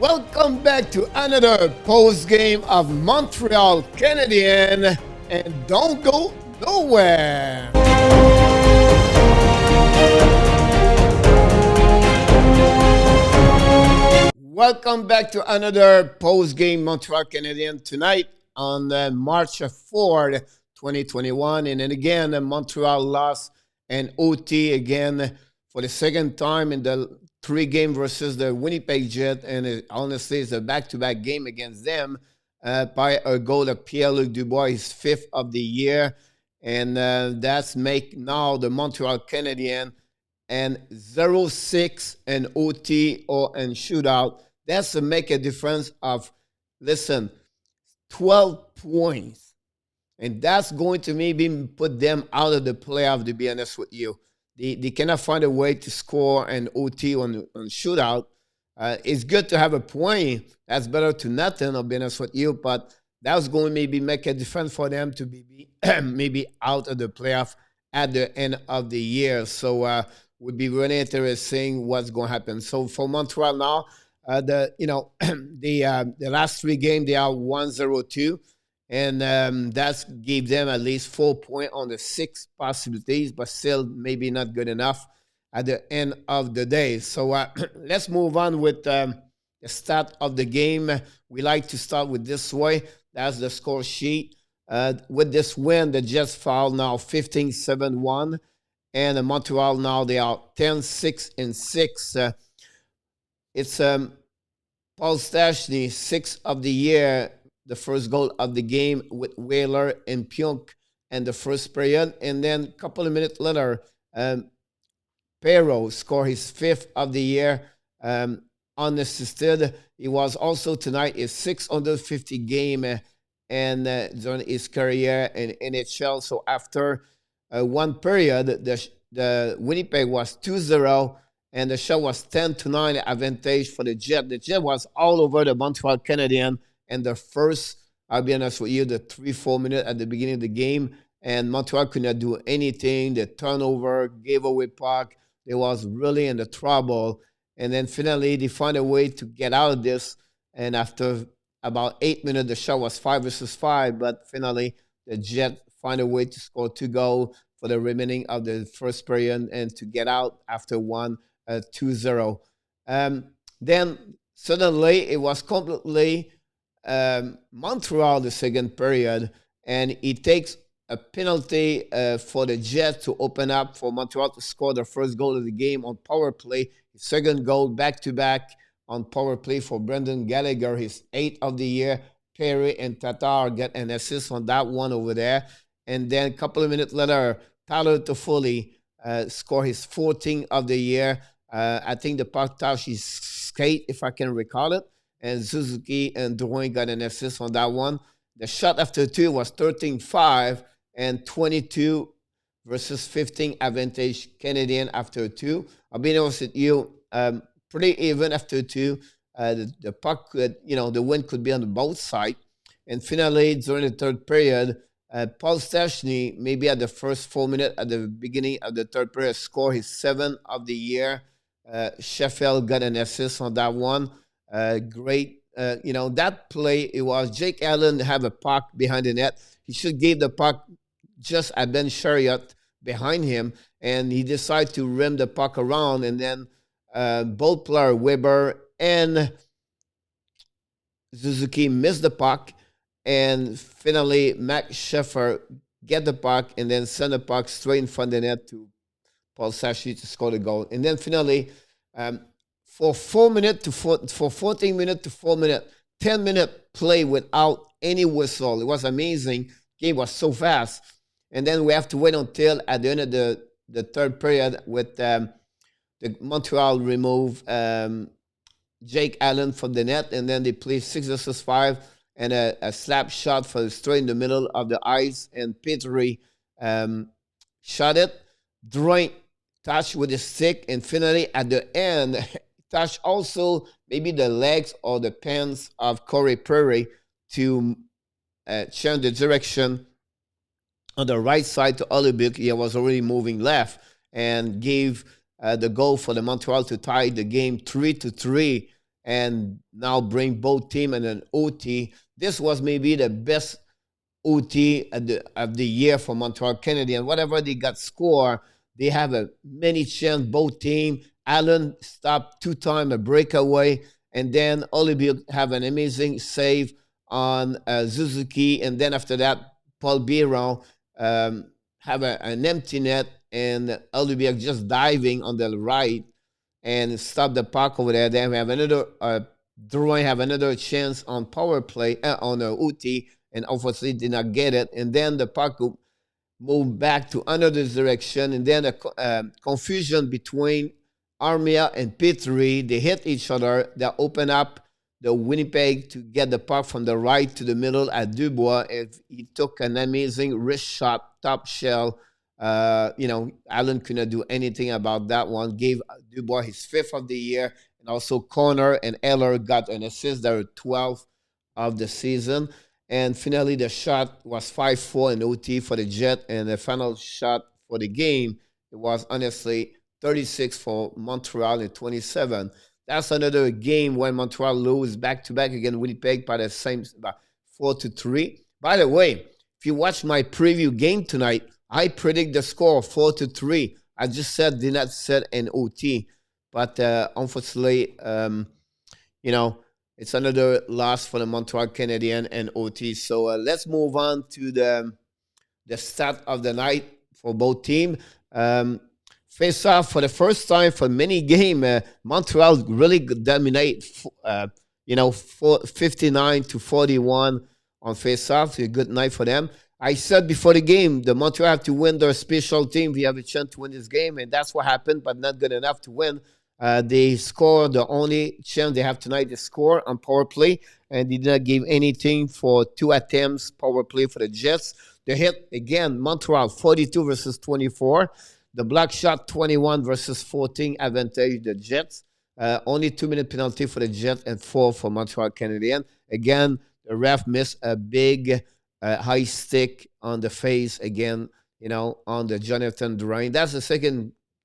Welcome back to another post game of Montreal Canadiens, and don't go nowhere. Welcome back to another post game Montreal Canadiens tonight on March 4th, 2021. And then again, Montreal lost an OT again for the second time in the three-game versus the Winnipeg Jets, and honestly, it's a back-to-back game against them by a goal of P-L Dubois, his fifth of the year, and that's make now the Montreal Canadiens and 0-6 and OT or and shootout. That's to make a difference of, listen, 12 points, and that's going to maybe put them out of the playoff. To be honest with you. They cannot find a way to score an OT on shootout. It's good to have a point. That's better to nothing, I'll be honest with you. But that's going to maybe make a difference for them to be maybe out of the playoff at the end of the year. So would be really interesting what's going to happen. So for Montreal now, the last three games they are 1-0-2. And that gave them at least 4 points on the 6 possibilities, but still maybe not good enough at the end of the day. So let's move on with the start of the game. We like to start with this way. That's the score sheet. With this win, the Jets fall now 15-7-1. And Montreal now they are 10-6-6. It's Paul Stastny, 6th of the year. The first goal of the game with Wheeler and Pionk in the first period. And then a couple of minutes later, Perreault scored his 5th of the year unassisted. He was also tonight his 650 game and during his career in NHL. So after one period, the Winnipeg was 2-0 and the show was 10-9 advantage for the Jet. The Jet was all over the Montreal Canadiens. And the first, I'll be honest with you, the 3-4 minutes at the beginning of the game, and Montreal could not do anything. The turnover, gave away puck. They was really in the trouble. And then finally, they found a way to get out of this. And after about 8 minutes, the shot was 5-5. But finally, the Jets find a way to score 2 goals for the remaining of the first period and to get out after 2-0. Then suddenly, it was completely Montreal the second period, and he takes a penalty for the Jets to open up for Montreal to score the first goal of the game on power play. His second goal back-to-back on power play for Brendan Gallagher, his 8th of the year. Perry and Tatar get an assist on that one over there. And then a couple of minutes later, Tyler Toffoli scored his 14th of the year. I think the puck touched his skate, if I can recall it. And Suzuki and Drouin got an assist on that one. The shot after 2 was 13-5 and 22 versus 15 advantage Canadian after 2. I'll be honest with you, pretty even after 2. The puck could, the wind could be on both sides. And finally, during the third period, Paul Stastny, maybe at the first 4 minutes at the beginning of the third period, scored his 7th of the year. Sheffield got an assist on that one. Great, that play, it was Jake Allen have a puck behind the net. He should give the puck just at Ben Chariot behind him, and he decided to rim the puck around, and then both player Weber and Suzuki missed the puck, and finally Max Sheffer get the puck and then send the puck straight in front of the net to Paul Stastny to score the goal. And then finally, for 14 minutes to 4 minutes, 10-minute play without any whistle. It was amazing. Game was so fast. And then we have to wait until at the end of the third period with the Montreal remove Jake Allen from the net, and then they play 6-5 and a slap shot for straight in the middle of the ice, and Petrie shot it. Drouin touched with his stick, and finally at the end, touched also maybe the legs or the pants of Corey Perry to change the direction on the right side to Olubik. He was already moving left and gave the goal for the Montreal to tie the game 3-3. and now bring both team in an OT. This was maybe the best OT of the year for Montreal Canadiens. Whatever they got score, they have a many chance, both team. Allen stopped 2 times a breakaway, and then Olivier have an amazing save on Suzuki, and then after that, Paul Biron have an empty net, and Olivier just diving on the right and stop the puck over there. Then we have another Drouin have another chance on power play on OT, and obviously did not get it. And then the puck moved back to another direction, and then a confusion between Armia and Petrie. They hit each other. That opened up the Winnipeg to get the puck from the right to the middle at Dubois. He took an amazing wrist shot, top shell. Allen couldn't do anything about that one. Gave Dubois his 5th of the year, and also Corner and Eller got an assist. They were 12th of the season. And finally, the shot was 5-4 in OT for the Jet, and the final shot for the game, it was honestly 36 for Montreal and 27. That's another game when Montreal lose back-to-back against Winnipeg by the same 4-3. By the way, if you watch my preview game tonight, I predict the score 4-3. I just said did not set an OT, but unfortunately, it's another loss for the Montreal Canadiens and OT. So let's move on to the start of the night for both teams. Face off for the first time for many games. Montreal really dominate. 59-41 on face off. A good night for them. I said before the game, the Montreal have to win their special team. We have a chance to win this game, and that's what happened, but not good enough to win. They score the only chance they have tonight to score on power play, and they did not give anything for 2 attempts power play for the Jets. The hit again, Montreal 42 versus 24. The block shot 21 versus 14 advantage the Jets. Only 2-minute penalty for the Jets and 4 for Montreal Canadiens. Again, the ref missed a big high stick on the face again. On the Jonathan Drouin. That's the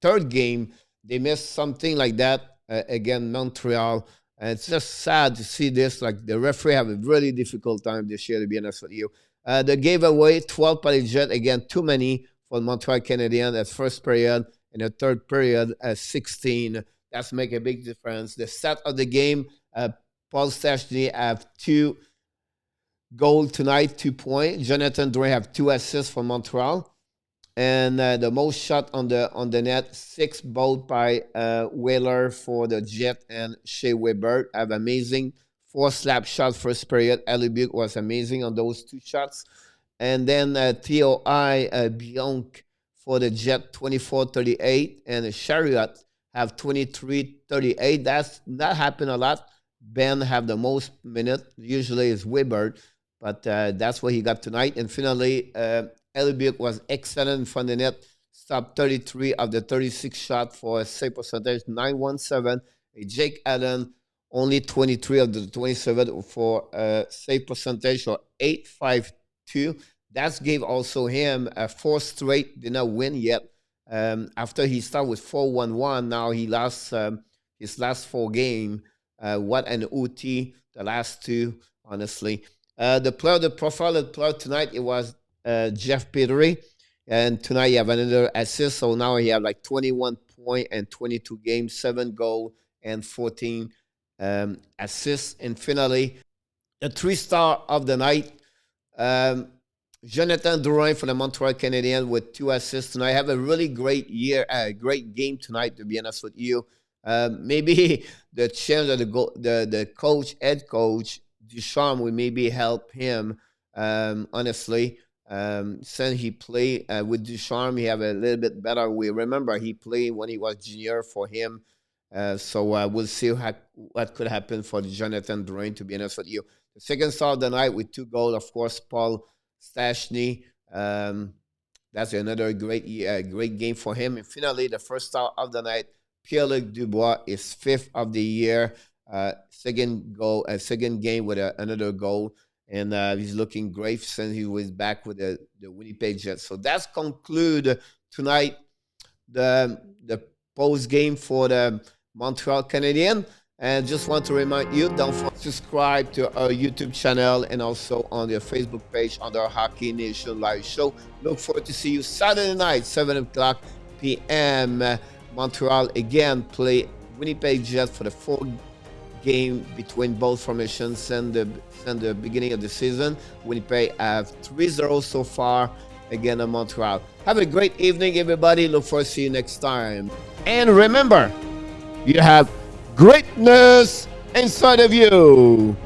third game. They missed something like that again, Montreal. And it's just sad to see this. Like, the referee have a really difficult time this year, to be honest with you. They gave away 12 by the Jet. Again, too many for Montreal Canadiens at first period. In the third period, 16. That's make a big difference. The start of the game, Paul Stastny have 2 goals tonight, 2 points. Jonathan Drouin have 2 assists for Montreal. And the most shot on the net, 6 both by Wheeler for the Jet, and Shea Weber have amazing 4 slap shots first period. Alibiuk was amazing on those 2 shots. And then T.O.I. Bionk for the Jet, 24-38, and Chariot have 23-38. That's not happened a lot. Ben have the most minute. Usually it's Weber, but that's what he got tonight. And finally, Elibiuk was excellent in front of the net. Stopped 33 of the 36 shots for a save percentage, 917. Jake Allen, only 23 of the 27 for a save percentage, or 852. That gave also him a 4 straight, did not win yet. After he started with 4-1-1, now he lost his last 4 games. What an OT, the last 2, honestly. The profile of the player tonight, it was Jeff Petrie, and tonight he have another assist, so now he have like 21 points and 22 games, 7 goals and 14 assists. And finally, the 3-star of the night, Jonathan Drouin for the Montreal Canadiens with 2 assists tonight. Have a really great game tonight, to be honest with you. Maybe the chance of the head coach Ducharme will maybe help him, honestly. Since he played with Ducharme, he have a little bit better. We remember he played when he was junior for him. So we'll see what could happen for Jonathan Drouin, to be honest with you. The second star of the night with 2 goals, of course, Paul Stastny. That's another great game for him. And finally, the first star of the night, P-L Dubois, is 5th of the year. Second game with another goal. And he's looking great since he was back with the Winnipeg Jets. So that's conclude tonight the post game for the Montreal Canadiens. And just want to remind you, don't forget to subscribe to our YouTube channel and also on the Facebook page under Hockey Nation Live Show. Look forward to see you Saturday night, 7 o'clock p.m. Montreal again play Winnipeg Jets for the fourth game between both formations and the beginning of the season. Winnipeg have 3-0 so far again in Montreal. Have a great evening, everybody. Look forward to see you next time. And remember, you have greatness inside of you.